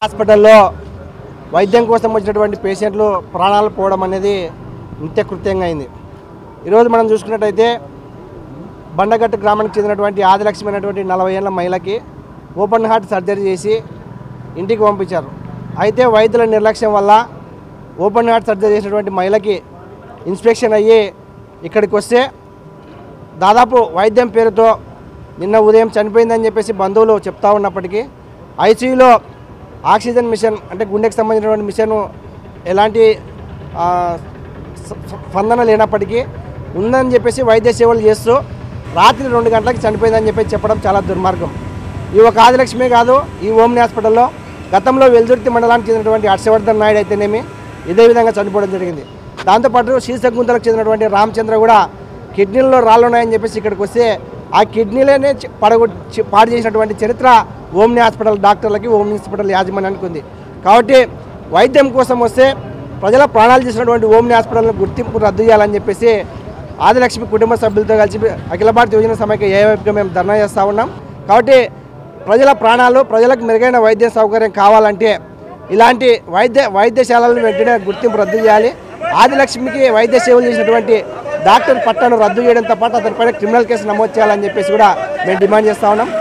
హాస్పిటల్లో వైద్యం కోసం వచ్చినటువంటి పేషెంట్లు ప్రాణాలు పోవడం అనేది నిత్యకృత్యంగా అయింది. ఈరోజు మనం చూసుకున్నట్టయితే బండగట్టు గ్రామానికి చెందినటువంటి ఆదిలక్ష్మి అనేటువంటి 40 ఏళ్ల మహిళకి ఓపెన్ హార్ట్ సర్జరీ చేసి ఇంటికి పంపించారు. అయితే వైద్యుల నిర్లక్ష్యం వల్ల ఓపెన్ హార్ట్ సర్జరీ చేసినటువంటి మహిళకి ఇన్స్పెక్షన్ అయ్యి ఇక్కడికి వస్తే దాదాపు వైద్యం పేరుతో నిన్న ఉదయం చనిపోయిందని చెప్పేసి బంధువులు చెప్తా ఉన్నప్పటికీ ఐసీయూలో ఆక్సిజన్ మిషన్ అంటే గుండెకి సంబంధించినటువంటి మిషన్ ఎలాంటి స్పందన లేనప్పటికీ ఉందని చెప్పేసి వైద్య సేవలు చేస్తూ రాత్రి 2 గంటలకు చనిపోయిందని చెప్పేసి చెప్పడం చాలా దుర్మార్గం. ఈ ఒక ఆదిలక్ష్మి కాదు, ఈ ఓమ్ని హాస్పిటల్లో గతంలో వెల్దుర్తి మండలానికి చెందినటువంటి హర్షవర్ధన్ నాయుడు అయితేనేమి ఇదే విధంగా చనిపోవడం జరిగింది. దాంతోపాటు శ్రీశకుంతలకు చెందినటువంటి రామచంద్ర కూడా కిడ్నీల్లో రాళ్ళు ఉన్నాయని చెప్పేసి ఇక్కడికి వస్తే ఆ కిడ్నీలనే పాడు చేసినటువంటి చరిత్ర ఓమ్ని హాస్పిటల్ డాక్టర్లకి, ఓమ్ని హాస్పిటల్ యాజమాన్యానికి ఉంది. కాబట్టి వైద్యం కోసం వస్తే ప్రజల ప్రాణాలు చేసినటువంటి ఓమ్ని హాస్పిటల్ను గుర్తింపు రద్దు చేయాలని చెప్పేసి ఆదిలక్ష్మి కుటుంబ సభ్యులతో కలిసి అఖిల భారత యువజన సమైక్య ఏఐఎఫ్గా మేము ధర్నా చేస్తూ ఉన్నాం. కాబట్టి ప్రజల ప్రాణాలు, ప్రజలకు మెరుగైన వైద్య సౌకర్యం కావాలంటే ఇలాంటి వైద్యశాలలను వెంటనే గుర్తింపు రద్దు చేయాలి. ఆదిలక్ష్మికి వైద్య సేవలు చేసినటువంటి డాక్టర్ పట్టాను రద్దు చేయడంతో పాటు అతనిపైన క్రిమినల్ కేసు నమోదు చేయాలని చెప్పేసి కూడా మేము డిమాండ్ చేస్తూ ఉన్నాం.